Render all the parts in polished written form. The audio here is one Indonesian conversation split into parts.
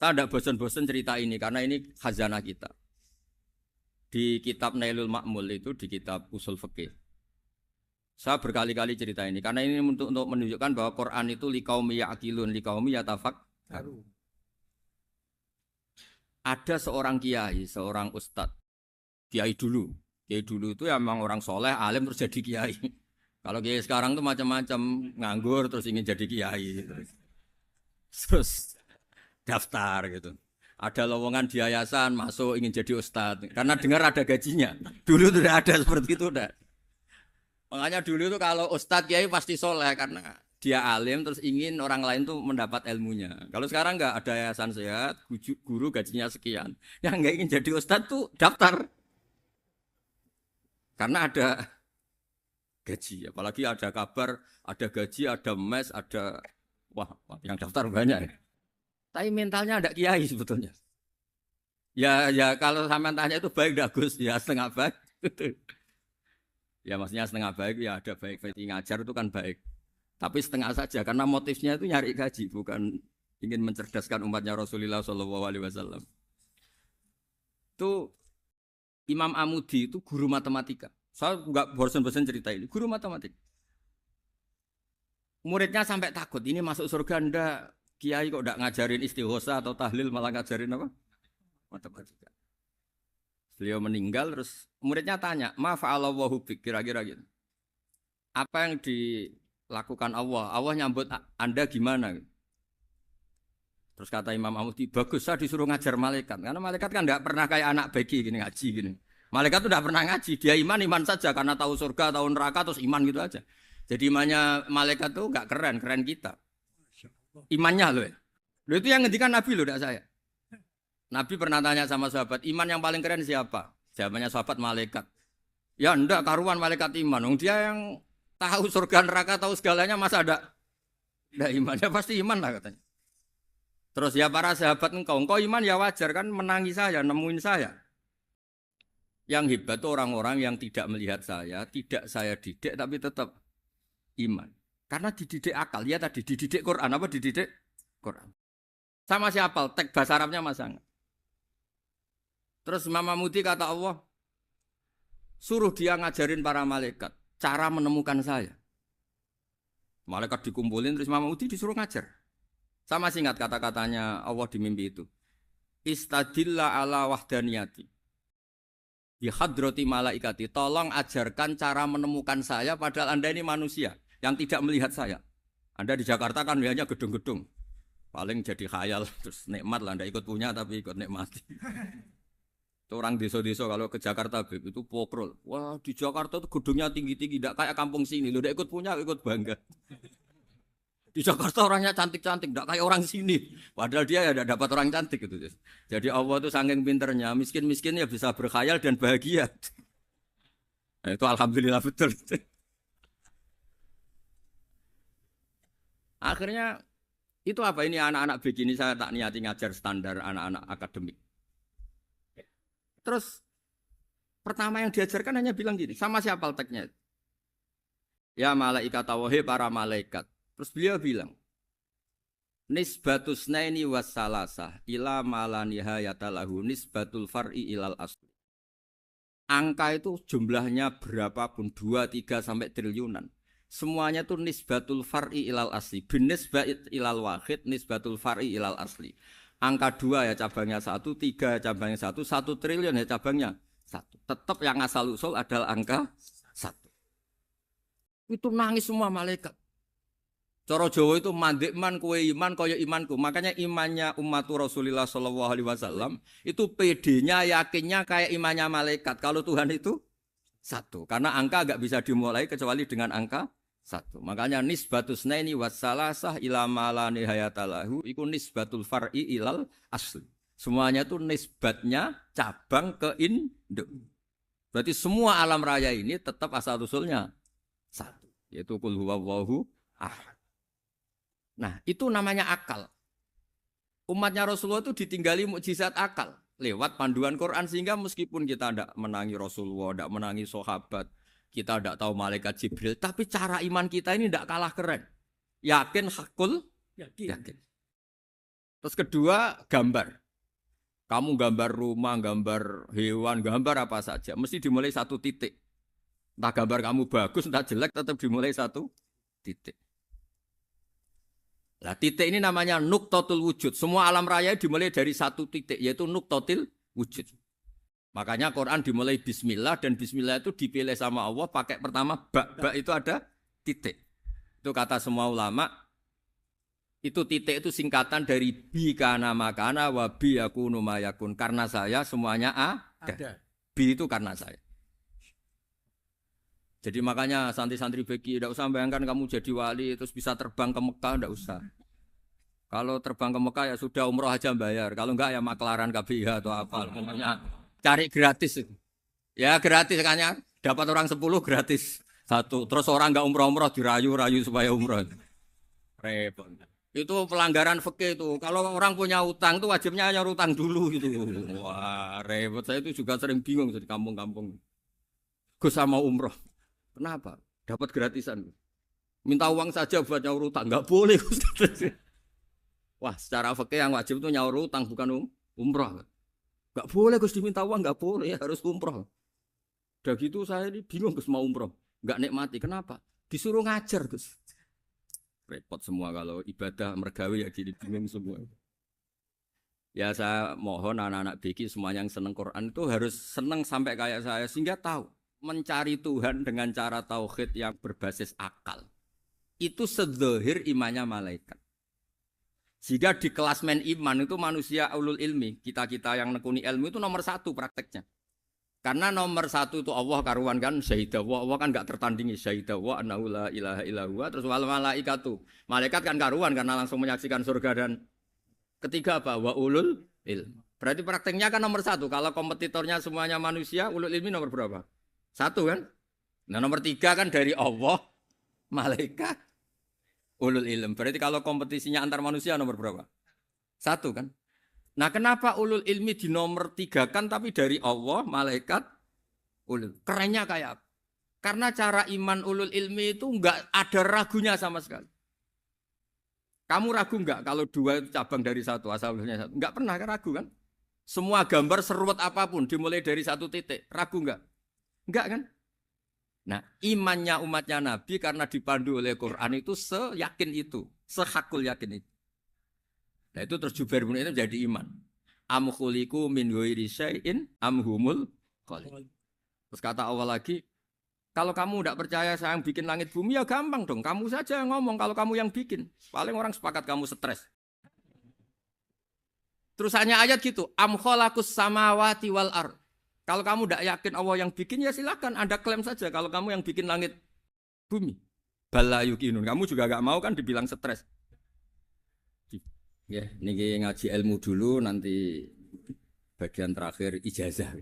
Saya tidak bosan-bosan cerita ini karena ini khazanah kita. Di kitab Nailul Ma'mul itu, di kitab Usul Fikih. Saya berkali-kali cerita ini karena ini untuk menunjukkan bahwa Quran itu liqaumi ya'qilun, liqaumi yatafakkarun. Ada seorang kiai, seorang ustadz, kiai dulu. Kiai dulu itu ya memang orang soleh, alim terus jadi kiai. Kalau kiai sekarang tuh macam-macam, nganggur terus ingin jadi kiai. Terus daftar gitu. Ada lowongan di yayasan, masuk ingin jadi ustadz. Karena dengar ada gajinya. Dulu tuh udah ada seperti itu udah. Makanya dulu tuh kalau ustadz kiai pasti soleh karena dia alim terus ingin orang lain tuh mendapat ilmunya. Kalau sekarang nggak ada yayasan sehat, guru gajinya sekian. Yang nggak ingin jadi ustadz tuh daftar. Karena ada gaji, apalagi ada kabar, ada gaji, ada mes, ada wah yang daftar banyak. Tapi mentalnya ada kiai sebetulnya. Ya kalau sama tanya itu baik dah Gus, ya setengah baik. Ya maksudnya setengah baik ya ada baik ngajar itu kan baik. Tapi setengah saja karena motifnya itu nyari gaji bukan ingin mencerdaskan umatnya Rasulullah SAW. Itu Imam Amudi itu guru matematika. Saya nggak bosan-bosan cerita ini. Guru matematika. Muridnya sampai takut ini masuk surga ndak. Kiai kok ndak ngajarin istighosa atau tahlil malah ngajarin apa? Matematika. Beliau meninggal terus muridnya tanya, "Ma fa'alallahu bik?" Kira-kira gitu. Apa yang dilakukan Allah? Allah nyambut Anda gimana? Terus kata Imam Amudi, bagus saya disuruh ngajar malaikat. Karena malaikat kan tidak pernah kayak anak bagi gini ngaji gini. Malaikat itu tidak pernah ngaji. Dia iman saja karena tahu surga, tahu neraka terus iman gitu aja. Jadi imannya malaikat itu nggak keren, keren kita. Imannya loh. Loh itu yang ngendikan Nabi loh, tidak saya. Nabi pernah tanya sama sahabat, iman yang paling keren siapa? Jawabannya sahabat malaikat. Ya enggak karuan malaikat iman. Dia yang tahu surga neraka, tahu segalanya masa ada iman? Ya pasti iman lah katanya. Terus ya para sahabat engkau iman ya wajar kan menangi saya, nemuin saya. Yang hebat itu orang-orang yang tidak melihat saya, tidak saya didik tapi tetap iman. Karena dididik akal, ya tadi dididik Quran, apa dididik Quran. Sama siapa? Teks bahasa Arabnya masang. Terus Imam Amudi kata Allah, suruh dia ngajarin para malaikat cara menemukan saya. Malaikat dikumpulin terus Imam Amudi disuruh ngajar. Sama singkat kata-katanya Allah di mimpi itu. Istadilla ala wahdaniyati. Di hadrati malaikati. Tolong ajarkan cara menemukan saya padahal Anda ini manusia yang tidak melihat saya. Anda di Jakarta kan melihatnya gedung-gedung. Paling jadi khayal terus nikmat lah. Anda ikut punya tapi ikut nikmati. Itu orang desa-desa kalau ke Jakarta itu pokrol. Wah di Jakarta itu gedungnya tinggi-tinggi. Tidak kayak kampung sini. Lu udah ikut punya ikut bangga. Di Jakarta orangnya cantik-cantik, tidak kayak orang sini. Padahal dia ya tidak dapat orang cantik gitu. Jadi Allah itu saking pinternya, miskin-miskin ya bisa berkhayal dan bahagia. Nah, itu alhamdulillah betul. Akhirnya itu apa ini anak-anak begini saya tak niati ngajar standar anak-anak akademik. Terus pertama yang diajarkan hanya bilang gini, sama siapa teknya? Ya malaikat tawahib para malaikat. Terus beliau bilang, nisbatus naini wassalasah ila malanihayatalahu nisbatul far'i ilal asli. Angka itu jumlahnya berapapun, 2, 3 sampai triliunan. Semuanya itu nisbatul far'i ilal asli. Binisbat ilal wahid, nisbatul far'i ilal asli. Angka 2 ya cabangnya 1, 3 cabangnya 1, 1 triliun ya cabangnya 1. Tetap yang asal usul adalah angka 1. Itu nangis semua malaikat. Cara Jawa itu mandekman kue iman kaya imanku. Makanya imannya umat Rasulullah SAW itu PD-nya yakinnya kayak imannya malaikat. Kalau Tuhan itu 1. Karena angka agak bisa dimulai kecuali dengan angka 1. Makanya nisbatus naini wassalasah ila ma nihayatalahu iku nisbatul far'i ilal asli. Semuanya itu nisbatnya cabang ke induk. Berarti semua alam raya ini tetap asal usulnya 1. Yaitu qul huwallahu ahad. Nah, itu namanya akal. Umatnya Rasulullah itu ditinggali mukjizat akal lewat panduan Quran sehingga meskipun kita tidak menangi Rasulullah, tidak menangi sahabat, kita tidak tahu malaikat Jibril, tapi cara iman kita ini tidak kalah keren. Yakin hakul yakin. Terus kedua, gambar. Kamu gambar rumah, gambar hewan, gambar apa saja. Mesti dimulai satu titik. Entah gambar kamu bagus, entah jelek, tetap dimulai satu titik. Nah, titik ini namanya nuqtatul wujud. Semua alam raya dimulai dari satu titik, yaitu nuqtatil wujud. Makanya Quran dimulai bismillah, dan bismillah itu dipilih sama Allah pakai pertama ba itu ada titik. Itu kata semua ulama, itu titik itu singkatan dari bi kana makana wa bi yakunu mayakun. Karena saya semuanya ada. Bi itu karena saya. Jadi makanya santri-santri beki tidak usah bayangkan kamu jadi wali terus bisa terbang ke Mekah, tidak usah. Kalau terbang ke Mekah ya sudah umroh aja bayar. Kalau enggak ya maklaran KBH atau apa. Pokoknya cari gratis. Ya gratis kan ya. Dapat orang 10 gratis. Satu. Terus orang enggak umroh-umroh dirayu-rayu supaya umroh. Repot. Itu pelanggaran fikih itu. Kalau orang punya utang itu wajibnya nyaur utang dulu gitu. Wah repot. Saya itu juga sering bingung di kampung-kampung. Gus sama umroh. Kenapa? Dapat gratisan. Minta uang saja buat nyaur utang. Enggak boleh. Wah, secara fikih yang wajib itu nyaur utang bukan umroh. Enggak boleh Gus diminta uang, enggak boleh, harus umroh. Udah gitu saya ini bingung Gus mau umroh. Enggak nikmati. Kenapa? Disuruh ngajar Gus. Repot semua kalau ibadah mergawe ya jadi bingung semua. Ya saya mohon anak-anak BK semuanya yang seneng Quran itu harus seneng sampai kayak saya sehingga tahu mencari Tuhan dengan cara tauhid yang berbasis akal. Itu sedzahir imannya malaikat. Jika di klasmen iman itu manusia ulul ilmi, kita-kita yang nekuni ilmu itu nomor 1 prakteknya. Karena nomor 1 itu Allah karuan kan, syahidah Allah kan gak tertandingi, syahidah wa annahu la ilaha illallah, terus wal malaikatu. Malaikat kan karuan karena langsung menyaksikan surga, dan ketiga apa? Wa ulul ilmi. Berarti prakteknya kan nomor 1. Kalau kompetitornya semuanya manusia, ulul ilmi nomor berapa? 1 kan? Nah nomor 3 kan dari Allah, malaikat, ulul ilm. Berarti kalau kompetisinya antar manusia nomor berapa? 1 kan? Nah kenapa ulul ilmi di nomor 3 kan tapi dari Allah, malaikat, ulul. Kerennya kayak apa? Karena cara iman ulul ilmi itu enggak ada ragunya sama sekali. Kamu ragu enggak kalau 2 itu cabang dari 1, asalnya 1? Enggak pernah kan ragu kan? Semua gambar seruat apapun dimulai dari 1 titik. Ragu enggak? Enggak kan? Nah, imannya umatnya Nabi karena dipandu oleh Quran itu seyakin itu, sehakul yakin itu. Nah, itu terus Jubair bin itu jadi iman. Am khuliqu min ghairi syai'in am humul khaliq. Terus kata Allah lagi, kalau kamu tidak percaya saya yang bikin langit bumi ya gampang dong. Kamu saja yang ngomong kalau kamu yang bikin. Paling orang sepakat kamu stres. Terus hanya ayat gitu, am khalaqus samawati wal ardh. Kalau kamu tidak yakin Allah yang bikin, ya silakan Anda klaim saja kalau kamu yang bikin langit bumi. Bala yukinun. Kamu juga gak mau kan dibilang stres. Ya, ini ngaji ilmu dulu, nanti bagian terakhir ijazah.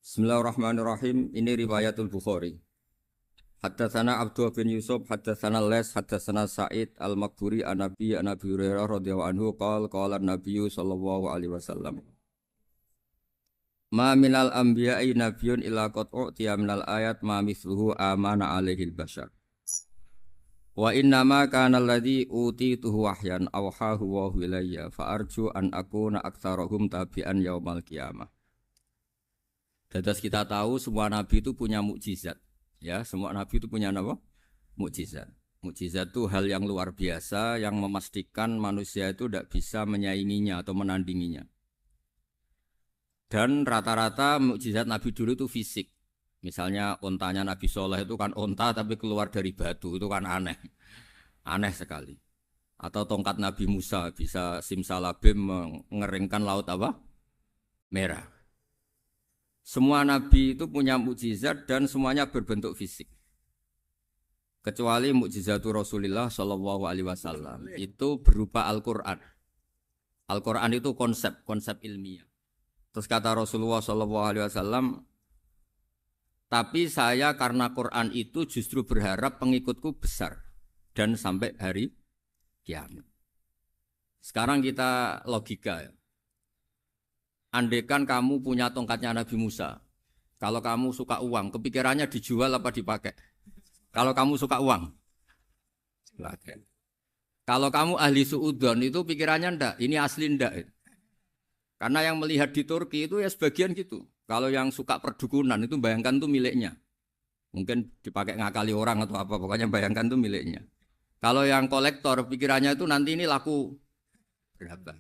Bismillahirrahmanirrahim. Ini riwayatul Bukhari. Haddatsana Abdullah bin Yusuf, haddatsana Les, haddatsana Sa'id al-Maqburi an-Nabi Hurairah radhiyallahu anhu qala an-Nabi sallallahu alaihi wasallam. Ma minal anbiya'i nabiyyun illa qad u'tiya minal ayat ma mithluhu amana alaihil bashar. Wa inna ma kana alladhi utituhu wahyan awhahu wa ilayya fa arju an akuna aktsarahum tabi'an yaumal qiyamah. Dadas kita tahu semua nabi itu punya mukjizat. Ya, semua nabi itu punya apa? Mukjizat. Mukjizat itu hal yang luar biasa yang memastikan manusia itu tidak bisa menyainginya atau menandinginya. Dan rata-rata mukjizat Nabi dulu itu fisik. Misalnya ontanya Nabi Soleh itu kan onta tapi keluar dari batu, itu kan aneh. Aneh sekali. Atau tongkat Nabi Musa bisa simsalabim mengeringkan laut apa? Merah. Semua Nabi itu punya mukjizat dan semuanya berbentuk fisik. Kecuali mukjizatul Rasulullah Shallallahu Alaihi Wasallam itu berupa Al-Quran. Al-Quran itu konsep ilmiah. Terus kata Rasulullah SAW, tapi saya karena Quran itu justru berharap pengikutku besar dan sampai hari kiamat. Sekarang kita logika ya. Andaikan kamu punya tongkatnya Nabi Musa, kalau kamu suka uang, kepikirannya dijual apa dipakai? Kalau kamu suka uang, dipakai. Kalau kamu ahli suudon itu pikirannya ndak, ini asli ndak. Karena yang melihat di Turki itu ya sebagian gitu. Kalau yang suka perdukunan itu bayangkan tuh miliknya. Mungkin dipakai ngakali orang atau apa, pokoknya bayangkan tuh miliknya. Kalau yang kolektor pikirannya itu nanti ini laku berapa.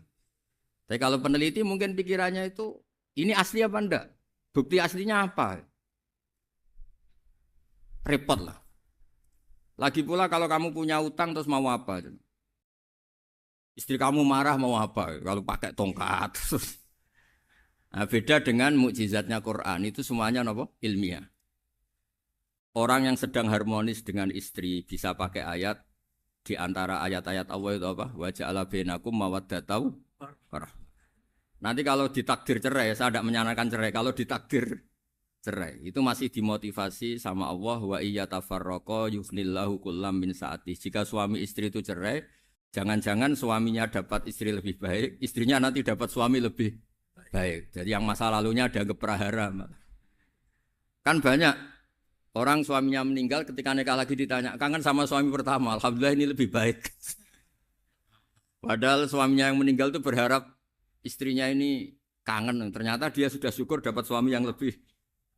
Tapi kalau peneliti mungkin pikirannya itu ini asli apa enggak? Bukti aslinya apa? Repot lah. Lagi pula kalau kamu punya utang terus mau apa? Istri kamu marah mau apa? Kalau pakai tongkat. Nah, beda dengan mukjizatnya Quran itu semuanya apa? Ilmiah. Orang yang sedang harmonis dengan istri bisa pakai ayat di antara ayat-ayat Allah itu apa? Wa ja'ala bainakum mawaddatan warahmah. Nanti kalau ditakdir cerai, saya tidak menyarankan cerai. Kalau ditakdir cerai, itu masih dimotivasi sama Allah wa iya tafarraqa yughnillahu kullam min sa'ati. Jika suami istri itu cerai, jangan-jangan suaminya dapat istri lebih baik, istrinya nanti dapat suami lebih baik. Jadi yang masa lalunya ada keprahara. Kan banyak orang suaminya meninggal ketika nikah lagi ditanya, kangen sama suami pertama, alhamdulillah ini lebih baik. Padahal suaminya yang meninggal itu berharap istrinya ini kangen, ternyata dia sudah syukur dapat suami yang lebih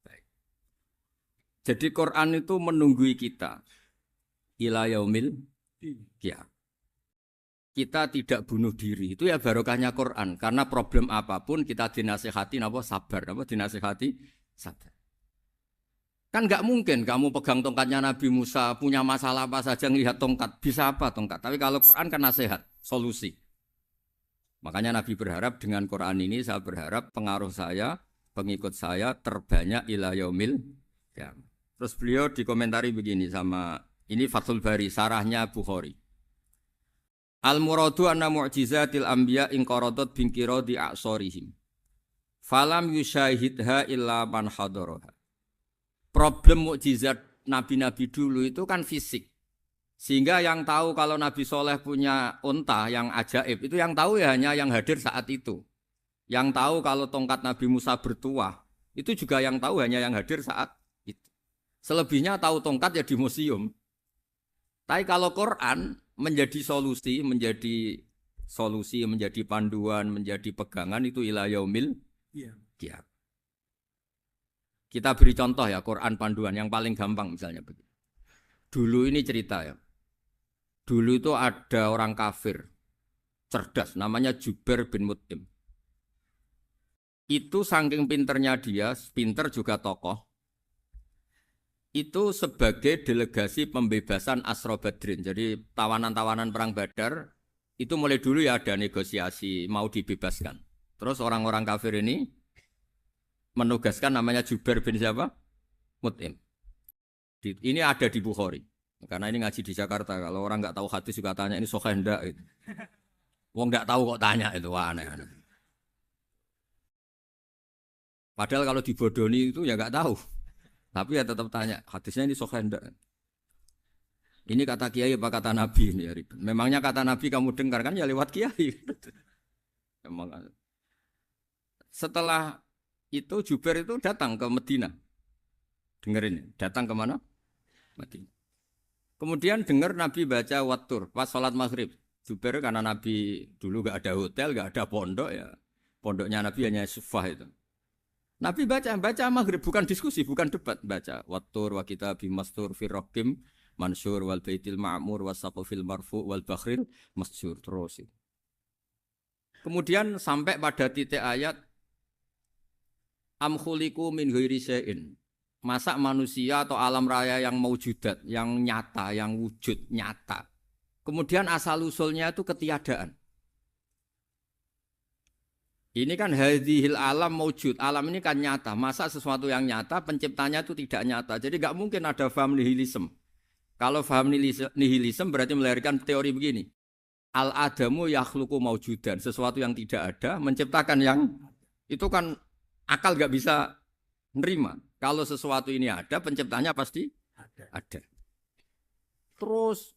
baik. Jadi Quran itu menunggui kita ila yaumil qiyamah. Kita tidak bunuh diri, itu ya barokahnya Quran. Karena problem apapun kita dinasihati apa sabar, apa dinasihati sabar. Kan nggak mungkin kamu pegang tongkatnya Nabi Musa punya masalah apa saja ngelihat tongkat bisa apa tongkat. Tapi kalau Quran kan nasihat, solusi. Makanya Nabi berharap dengan Quran ini saya berharap pengaruh saya, pengikut saya terbanyak ila yaumil ya. Terus beliau dikomentari begini sama ini Fathul Bari, sarahnya Bukhari. Al-muradu anna mu'jizatil anbiya in qaradat binqiradi a'sorihim. Falam yusyahidha illa man hadaraha. Problem mukjizat nabi-nabi dulu itu kan fisik. Sehingga yang tahu kalau Nabi Soleh punya unta yang ajaib, itu yang tahu ya hanya yang hadir saat itu. Yang tahu kalau tongkat Nabi Musa bertuah, itu juga yang tahu hanya yang hadir saat itu. Selebihnya tahu tongkat ya di museum. Tapi kalau Quran menjadi solusi, menjadi panduan, menjadi pegangan itu ila yaumil qiyamah. Kita beri contoh ya Quran panduan yang paling gampang misalnya begini. Dulu ini cerita ya. Dulu itu ada orang kafir cerdas namanya Jubair bin Mut'im. Itu saking pinternya dia, pinter juga tokoh. Itu sebagai delegasi pembebasan Asra Badrin. Jadi tawanan-tawanan perang Badar itu mulai dulu ya ada negosiasi mau dibebaskan. Terus orang-orang kafir ini menugaskan namanya Jubair bin siapa? Mut'im. Ini ada di Bukhari. Karena ini ngaji di Jakarta. Kalau orang nggak tahu hadis juga tanya ini sahih enggak gitu. Wong nggak tahu kok tanya itu aneh. Padahal kalau dibodoni itu ya nggak tahu. Tapi ya tetap tanya hadisnya ini sahih enggak. Ini kata kiai apa kata nabi ini ya ribet. Memangnya kata nabi kamu dengar kan ya lewat kiai. Setelah itu Jubair itu datang ke Medina. Dengerin, datang ke mana? Medina. Kemudian dengar Nabi baca Wattur pas sholat maghrib. Jubair karena Nabi dulu gak ada hotel, gak ada pondok ya. Pondoknya Nabi hanya sufah itu. Nabi baca maghrib, bukan diskusi, bukan debat. Baca Wattur wa kitabi mastur firrokim mansur wal baitil ma'mur wasaqofil marfu wal bakhril masjur. Terus itu. Kemudian sampai pada titik ayat am khuliqu min ghairi syai'in. Masa manusia atau alam raya yang maujudat, yang nyata, yang wujud nyata. Kemudian asal-usulnya itu ketiadaan. Ini kan hadhil alam maujud. Alam ini kan nyata. Masa sesuatu yang nyata, penciptanya itu tidak nyata. Jadi nggak mungkin ada faham nihilisme. Kalau faham nihilisme berarti melahirkan teori begini. Al-adamu yakhluqu maujudan. Sesuatu yang tidak ada, menciptakan yang itu kan akal nggak bisa nerima. Kalau sesuatu ini ada, penciptanya pasti ada. Terus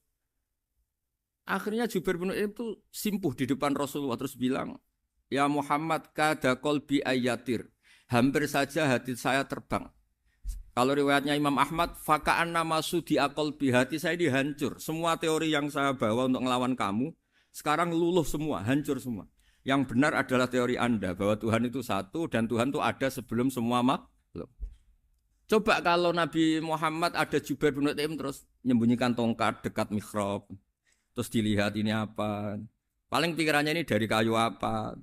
akhirnya Jubair bin Mut'im itu simpuh di depan Rasulullah terus bilang, "Ya Muhammad kada qalbi ayatir." Hampir saja hati saya terbang. Kalau riwayatnya Imam Ahmad, faka'an nama sudi akol bihati saya dihancur. Semua teori yang saya bawa untuk ngelawan kamu, sekarang luluh semua, hancur semua. Yang benar adalah teori Anda, bahwa Tuhan itu satu, dan Tuhan itu ada sebelum semua makhluk. Coba kalau Nabi Muhammad ada Jubair bin Mut'im terus menyembunyikan tongkat dekat mihrab, terus dilihat ini apa. Paling pikirannya ini dari kayu apa.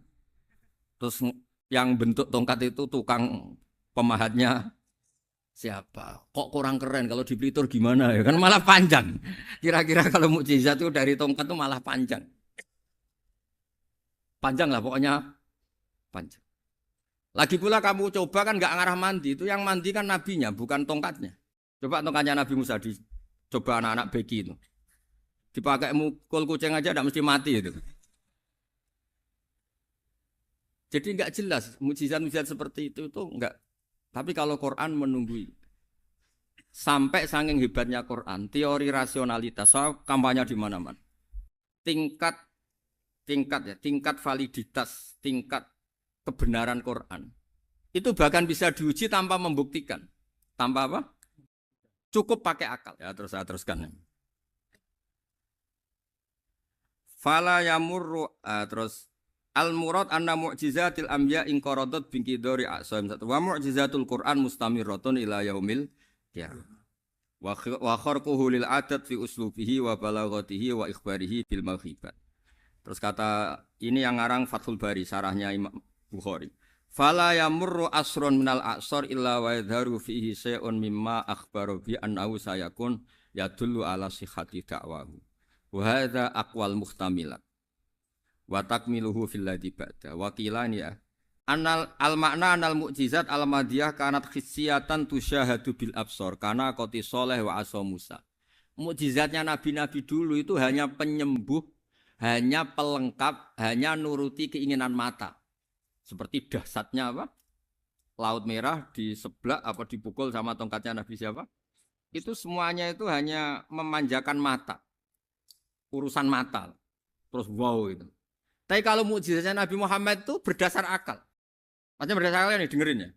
Terus yang bentuk tongkat itu tukang pemahatnya siapa? Kok kurang keren kalau di Blitar gimana ya? Kan malah panjang. Kira-kira kalau mukjizat itu dari tongkat itu malah panjang. Panjang lah pokoknya panjang. Lagi pula kamu coba kan nggak ngarah mandi. Itu yang mandi kan nabinya bukan tongkatnya. Coba tongkatnya Nabi Musa coba anak-anak beki itu. Dipakai mukul kucing aja tidak mesti mati itu. Jadi nggak jelas mukjizat-mukjizat seperti itu nggak. Tapi kalau Quran menunggui sampai saking hebatnya Quran, teori rasionalitas, soal kampanye di mana-mana. Tingkat validitas, tingkat kebenaran Quran. Itu bahkan bisa diuji tanpa membuktikan. Tanpa apa? Cukup pakai akal. Ya, terus saya teruskan. Fala yamurru terus al-murad anna mu'jizatil anbiya in qaradat bin qidari a'sam wa mu'jizatul Qur'an mustamirratun ila yaumil qiyamah. Wa kharquhu lil adat fi uslubihi wa balaghatihi wa ikhbarihi bil maghibat. Terus kata ini yang ngarang Fathul Bari sarahnya Imam Bukhari. Fala yamurru asrun minal a'sar illa wa yadharu fihi shay'un mimma akhbaru bi annahu sayakun yadullu ala sihhati da'wahu. Wa hadza aqwal muhtamilat. Wa takmiluhu fil ladzi ba'da wa qilani ya anal al makna anal mukjizat al madiyah kanat khissiyatan tusyahadu bil absar kana qati soleh wa asa Musa. Mukjizatnya nabi-nabi dulu itu hanya penyembuh, hanya pelengkap, hanya nuruti keinginan mata. Seperti dahsyatnya apa? Laut Merah di sebelah apa dipukul sama tongkatnya Nabi siapa? Itu semuanya itu hanya memanjakan mata. Urusan mata. Terus wow itu. Tapi kalau mukjizatnya Nabi Muhammad itu berdasar akal. Maksudnya berdasar akal nih dengerin ya.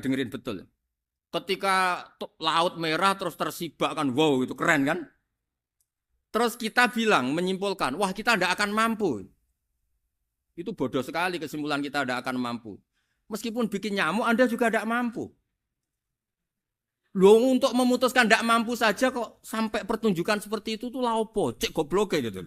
Dengerin betul. Ketika Laut Merah terus tersibak kan wow itu keren kan. Terus kita bilang menyimpulkan wah kita tidak akan mampu. Itu bodoh sekali kesimpulan kita tidak akan mampu. Meskipun bikin nyamuk Anda juga tidak mampu. Loh untuk memutuskan tidak mampu saja kok sampai pertunjukan seperti itu tuh laopo cek goblok gitu.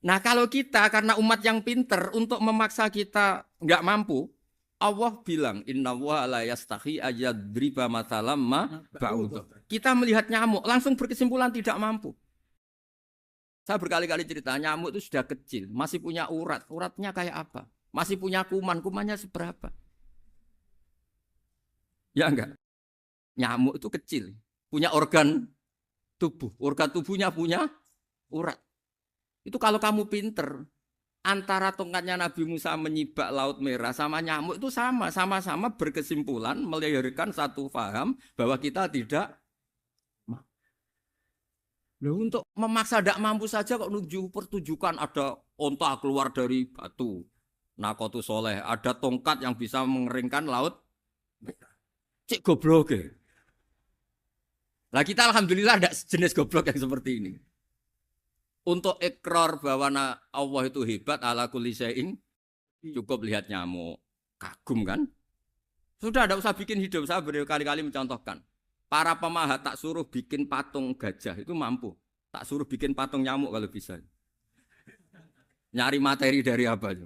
Nah kalau kita karena umat yang pinter untuk memaksa kita nggak mampu, Allah bilang Inna wa la yastahi ayadriba mathalam ma ba'ud. Kita melihat nyamuk langsung berkesimpulan tidak mampu. Saya berkali-kali cerita nyamuk itu sudah kecil, masih punya urat, uratnya kayak apa? Masih punya kuman, kumannya seberapa? Ya enggak? Nyamuk itu kecil, punya organ tubuhnya punya urat. Itu kalau kamu pinter, antara tongkatnya Nabi Musa menyibak Laut Merah sama nyamuk itu sama-sama berkesimpulan melahirkan satu paham bahwa kita tidak. Loh, untuk memaksa tidak mampu saja kok menuju pertunjukan ada onta keluar dari batu. Nakotu soleh, ada tongkat yang bisa mengeringkan laut. Cik goblok ya. Lah kita alhamdulillah tidak jenis goblok yang seperti ini. Untuk ikrar bahwa Allah itu hebat ala kulli syai'in cukup lihat nyamuk. Kagum kan? Sudah tidak usah bikin hidup. Saya berkali-kali mencontohkan. Para pemahat tak suruh bikin patung gajah itu mampu. Tak suruh bikin patung nyamuk kalau bisa. Nyari materi dari apa?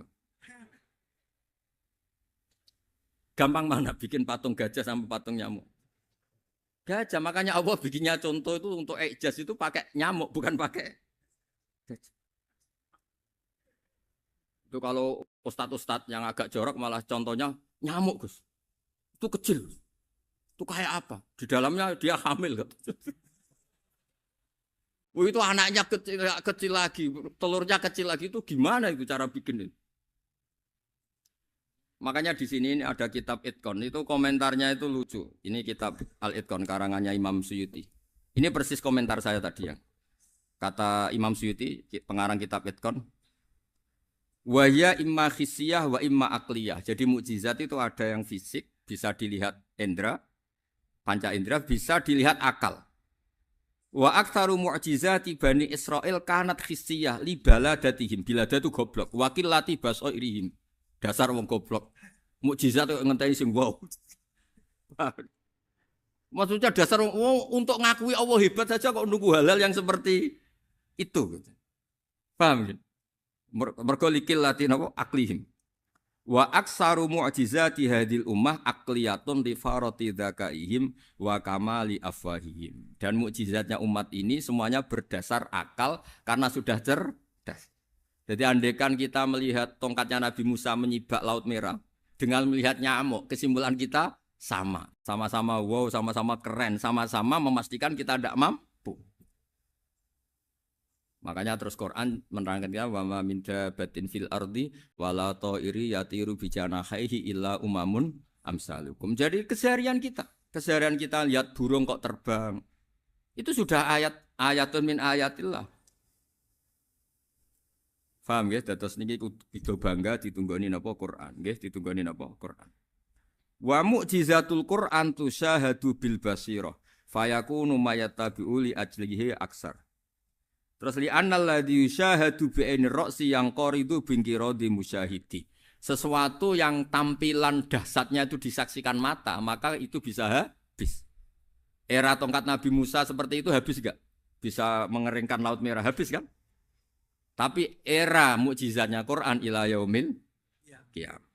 Gampang mana bikin patung gajah sama patung nyamuk? Gajah, makanya Allah bikinnya contoh itu untuk ijaz itu pakai nyamuk bukan pakai gajah. Itu kalau ustadz-ustadz yang agak jorok malah contohnya nyamuk Gus. Itu kecil. Itu kayak apa? Di dalamnya dia hamil. Itu anaknya kecil lagi, telurnya kecil lagi itu gimana itu cara bikin itu? Makanya di sini ini ada kitab Itqon itu komentarnya itu lucu. Ini kitab Al-Itqon karangannya Imam Suyuti. Ini persis komentar saya tadi ya. Kata Imam Suyuti pengarang kitab Itqon, wa ya imma khissiyah wa imma aqliyah. Jadi mukjizat itu ada yang fisik bisa dilihat indra, panca indra bisa dilihat akal. Wa aktsaru mu'jizati Bani Israil kanat khissiyah li baladatihim. Bilada itu goblok. Wakil lati basoirihim. Dasar wong goblok. Mukjizat kok ngenteni sing wow. Maksudnya dasar untuk ngakui Allah hebat saja kok nunggu halal yang seperti itu. Paham ya? Mergo likil lati napa aklihim. Wa aksaru mu'jizati hadil ummah akliyatun li farati dzakaihim wa kamali afwahihim. Dan mukjizatnya umat ini semuanya berdasar akal karena sudah cerdas. Jadi andaikan kita melihat tongkatnya Nabi Musa menyibak Laut Merah dengan melihat nyamuk, kesimpulan kita sama. Sama-sama wow, sama-sama keren, sama-sama memastikan kita tidak mampu. Makanya terus Quran menerangkan ya wa ma min dabatin fil ardi wala ta'iri yatiru bi janahihi illa umamun amsalukum. Jadi keseharian kita lihat burung kok terbang. Itu sudah ayatun min ayatillah. Paham nggih? Dados niki kudu bangga ditunggoni napa Quran, nggih ditunggoni napa Quran. Wa mu'jizatul Quran tusyahadu bil basirah fayakunu mayatabi'u li ajlihi aksar. Terus li annal ladzi yusyahadu bi ainir ra'si yang qaridu bingkiradi musyahidi. Sesuatu yang tampilan dahsyatnya itu disaksikan mata, maka itu bisa habis. Era tongkat Nabi Musa seperti itu habis enggak? Bisa mengeringkan Laut Merah, habis kan? Tapi era mukjizatnya Quran ila yaumil qiyamah.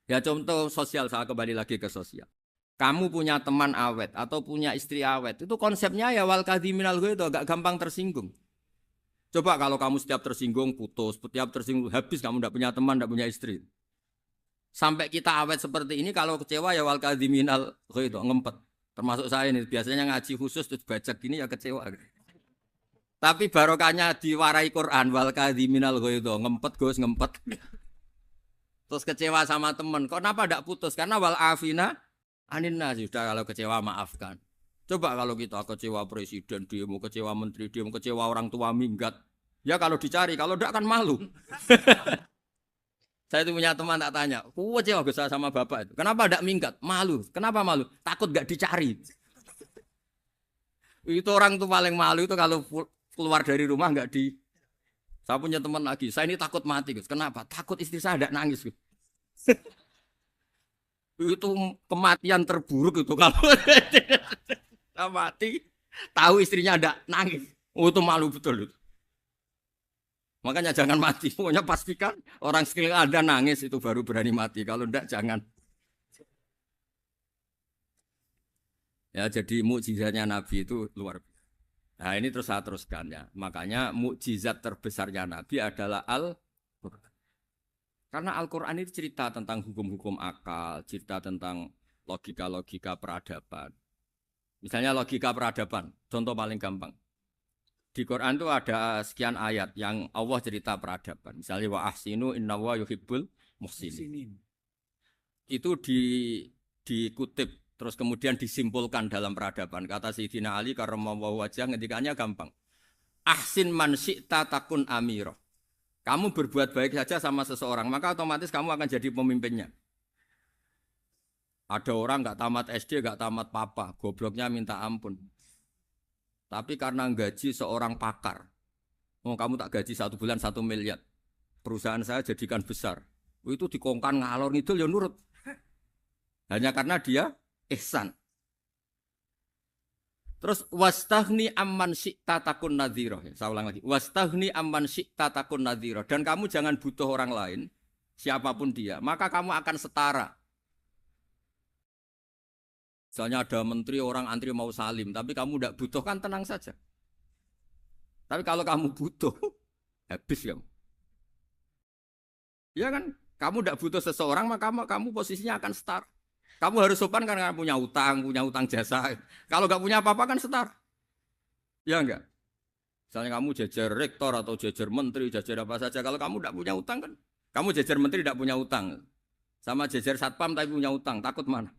Ya contoh sosial, saya kembali lagi ke sosial. Kamu punya teman awet atau punya istri awet, itu konsepnya ya wal kadhiminal ghaidh, agak gampang tersinggung. Coba kalau kamu setiap tersinggung putus, setiap tersinggung habis, kamu tidak punya teman, tidak punya istri. Sampai kita awet seperti ini, kalau kecewa ya wal kadhiminal ghaidh, ngempet. Termasuk saya ini, biasanya ngaji khusus terus baca gini ya kecewa. Tapi barokahnya diwarai Quran wal kadhiminal ghaidh, ngempet Gus, ngempet. Terus kecewa sama teman, kok kenapa tidak putus? Karena wal afina Aninna sudah, kalau kecewa maafkan. Coba kalau kita kecewa presiden demo, kecewa menteri demo, kecewa orang tua minggat. Ya kalau dicari, kalau tidak kan malu. Saya itu punya teman tak tanya, kecewa besar sama bapak itu. Kenapa tidak minggat? Malu. Kenapa malu? Takut gak dicari. Itu orang tuh paling malu itu kalau keluar dari rumah nggak di. Saya punya teman lagi, saya ini takut mati. Kenapa? Takut istri saya tidak nangis. Itu kematian terburuk itu kalau mati tahu istrinya ada nangis, itu malu betul itu. Makanya jangan mati, pokoknya pastikan orang sekeliling ada nangis itu baru berani mati, kalau enggak jangan. Ya jadi mukjizatnya Nabi itu luar biasa. Nah ini terus saya teruskan ya, makanya mukjizat terbesarnya Nabi adalah Al-Quran. Karena Al-Quran itu cerita tentang hukum-hukum akal, cerita tentang logika-logika peradaban. Misalnya logika peradaban, contoh paling gampang. Di Quran itu ada sekian ayat yang Allah cerita peradaban. Misalnya wa ahsinu innallaha yuhibbul muhsinin. Itu dikutip, terus kemudian disimpulkan dalam peradaban. Kata Sayyidina Ali karramallahu wajhah ngendikannya gampang. Ahsin man syi'ta takun amira. Kamu berbuat baik saja sama seseorang, maka otomatis kamu akan jadi pemimpinnya. Ada orang nggak tamat SD, nggak tamat papa, gobloknya minta ampun. Tapi karena gaji seorang pakar, kamu tak gaji 1 bulan 1 miliar, perusahaan saya jadikan besar. Itu dikongkan ngalor ngidul ya nurut. Hanya karena dia ihsan. Terus wastaghni amman syi'ta takun nadhira. Saya ulang lagi. Wastaghni amman syi'ta takun nadhira. Dan kamu jangan butuh orang lain, siapapun dia, maka kamu akan setara. Misalnya ada menteri orang antri mau salim, tapi kamu tidak butuh, kan tenang saja. Tapi kalau kamu butuh, habis kamu. Ya kan? Kamu tidak butuh seseorang, maka kamu posisinya akan setara. Kamu harus sopan karena punya utang jasa. Kalau nggak punya apa-apa kan setara. Ya enggak? Misalnya kamu jajar rektor atau jajar menteri, jajar apa saja. Kalau kamu tidak punya utang kan, kamu jajar menteri tidak punya utang. Sama jajar satpam tapi punya utang, takut mana?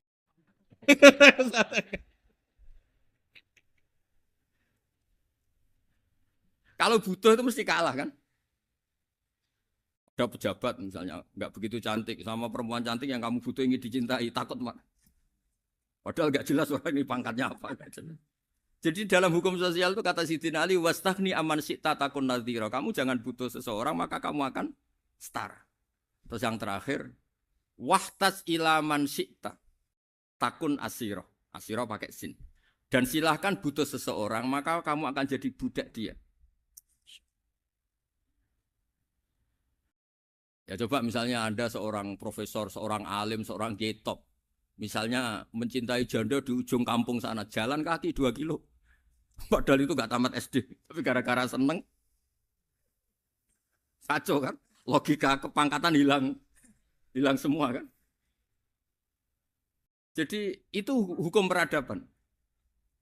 Kalau butuh itu mesti kalah kan? Ada pejabat misalnya nggak begitu cantik sama perempuan cantik yang kamu butuh ingin dicintai, takut mana? Padahal gak jelas orang ini pangkatnya apa. Gak jelas. Jadi dalam hukum sosial itu kata Sidin Ali, wastaghni aman syi'ta takun nadhira. Kamu jangan butuh seseorang maka kamu akan setara. Terus yang terakhir, wahtas ilaman syi'ta takun asiro. Asiro pakai sin. Dan silahkan butuh seseorang maka kamu akan jadi budak dia. Ya coba misalnya Anda seorang profesor, seorang alim, seorang kiai top. Misalnya mencintai janda di ujung kampung sana, jalan kaki 2 kilo. Padahal itu gak tamat SD, tapi gara-gara seneng, kacau kan? Logika kepangkatan hilang semua kan? Jadi itu hukum peradaban.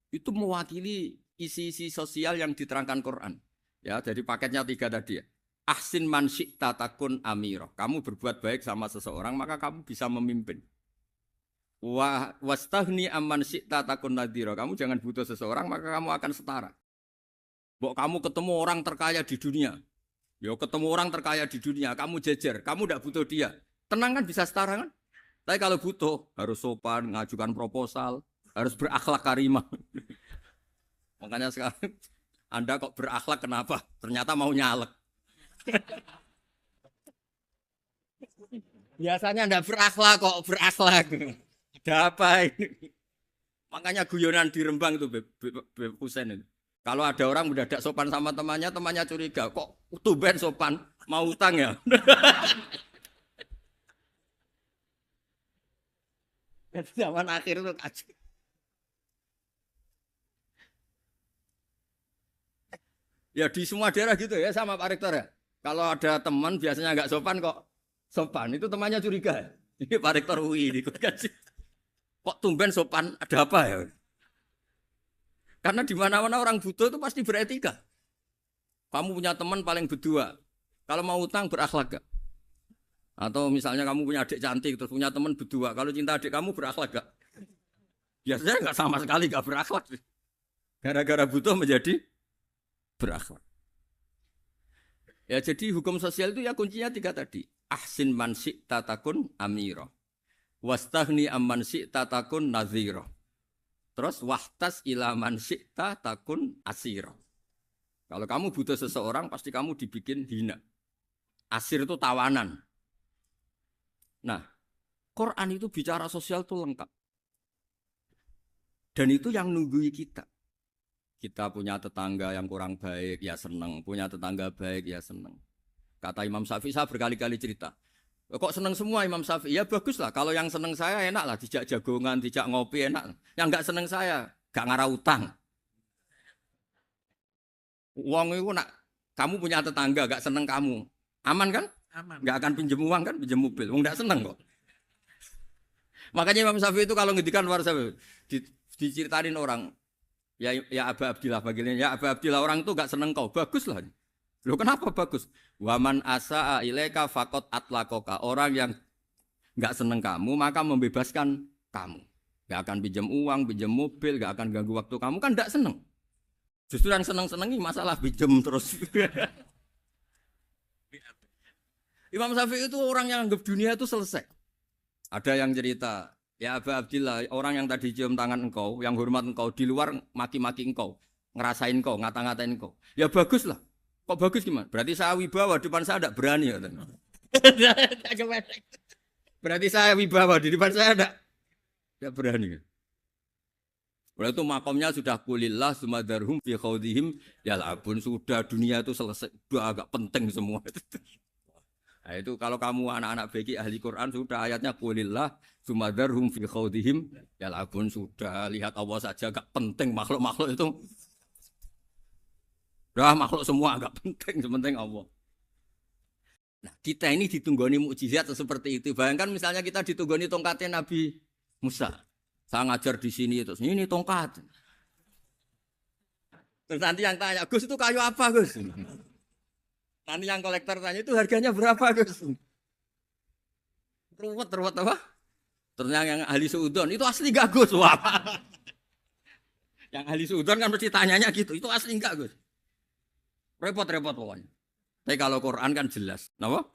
Itu mewakili isi-isi sosial yang diterangkan Quran. Ya, jadi paketnya 3 tadi ya. Ahsin man syi'ta takun amirah. Kamu berbuat baik sama seseorang, maka kamu bisa memimpin. Wastaghni amman syi'ta takun nadhira. Kamu jangan butuh seseorang maka kamu akan setara. Mbok kamu ketemu orang terkaya di dunia. Yo ketemu orang terkaya di dunia, kamu jejer, kamu tidak butuh dia. Tenang kan bisa setara kan? Tapi kalau butuh harus sopan, ngajukan proposal, harus berakhlak karimah. Makanya sekarang Anda kok berakhlak kenapa? Ternyata mau nyalek. Biasanya Anda berakhlak kok berakhlak. Ada apa ini? Makanya guyonan di Rembang itu Beb Husen itu. Kalau ada orang mendadak sopan sama temannya, temannya curiga. Kok tumben sopan? Mau utang ya? Zaman akhir itu kacau. Ya di semua daerah gitu ya sama Pak Rektor ya. Kalau ada teman biasanya nggak sopan kok sopan. Itu temannya curiga. Ini Pak Rektor UI ikut kasih. Kok tumben sopan, ada apa ya? Karena di mana-mana orang butuh itu pasti beretika. Kamu punya teman paling berdua. Kalau mau utang berakhlak gak? Atau misalnya kamu punya adik cantik terus punya teman berdua. Kalau cinta adik kamu berakhlak gak? Biasanya gak sama sekali gak berakhlak. Gara-gara butuh menjadi berakhlak. Ya jadi hukum sosial itu ya kuncinya 3 tadi. Ahsin man syi'ta takun amira. Wastaghni amman syi'ta takun nadhira. Terus wahtas ila man syi'ta takun asira. Kalau kamu butuh seseorang pasti kamu dibikin hina. Asir itu tawanan. Nah, Quran itu bicara sosial itu lengkap. Dan itu yang nunggui kita. Kita punya tetangga yang kurang baik, ya seneng. Punya tetangga baik, ya seneng. Kata Imam Syafi'i, saya berkali-kali cerita. Kok seneng semua Imam Syafi'i? Ya bagus lah. Kalau yang seneng saya enak lah. Dijak jagongan, dijak ngopi enak. Yang enggak seneng saya, gak ngarah utang. Uang itu nak, kamu punya tetangga gak seneng kamu. Aman kan? Aman. Gak akan pinjem uang kan, pinjem mobil. Wong gak seneng kok. Makanya Imam Syafi'i itu kalau ngedikan luar Syafi'i, diceritain orang. Ya Aba Abdillah bagiannya. Ya Aba Abdillah orang itu gak seneng kau. Bagus lah. Loh kenapa bagus? Waman asa'a ilaika faqad atlaqaka. Orang yang enggak seneng kamu maka membebaskan kamu. Enggak akan pinjam uang, pinjam mobil, enggak akan ganggu waktu kamu kan enggak seneng. Justru yang seneng-senengi masalah pinjam terus. Imam Syafi'i itu orang yang anggap dunia itu selesai. Ada yang cerita, ya Aba Abdillah, orang yang tadi cium tangan engkau, yang hormat engkau di luar maki-maki engkau, ngerasain engkau, ngata-ngatain engkau. Ya bagus lah. Kok bagus gimana? Berarti saya wibawa, depan saya tidak berani. Berarti saya wibawa, di depan saya tidak berani. Berarti itu makomnya sudah kulillah, sumadarhum fi khawdihim, yal'abun. Sudah dunia itu selesai, sudah agak penting semua. Nah itu kalau kamu anak-anak beki ahli Quran, sudah ayatnya kulillah, sumadarhum fi khawdihim, yal'abun. Sudah lihat Allah saja agak penting, makhluk-makhluk itu. Dah makhluk semua agak penting, sepenting Allah. Nah, kita ini ditunggoni mukjizat seperti itu. Bayangkan misalnya kita ditunggoni tongkatnya Nabi Musa. Saya ngajar di sini terus ini tongkat. Terus nanti yang tanya, Gus itu kayu apa, Gus? Nanti yang kolektor tanya itu harganya berapa, Gus? Ruwet apa? Terus yang ahli suudon itu asli gak, Gus? Wah. Yang ahli suudon kan mesti tanyanya gitu, itu asli enggak, Gus? Repot pokoknya. Tapi kalau Quran kan jelas. Kenapa?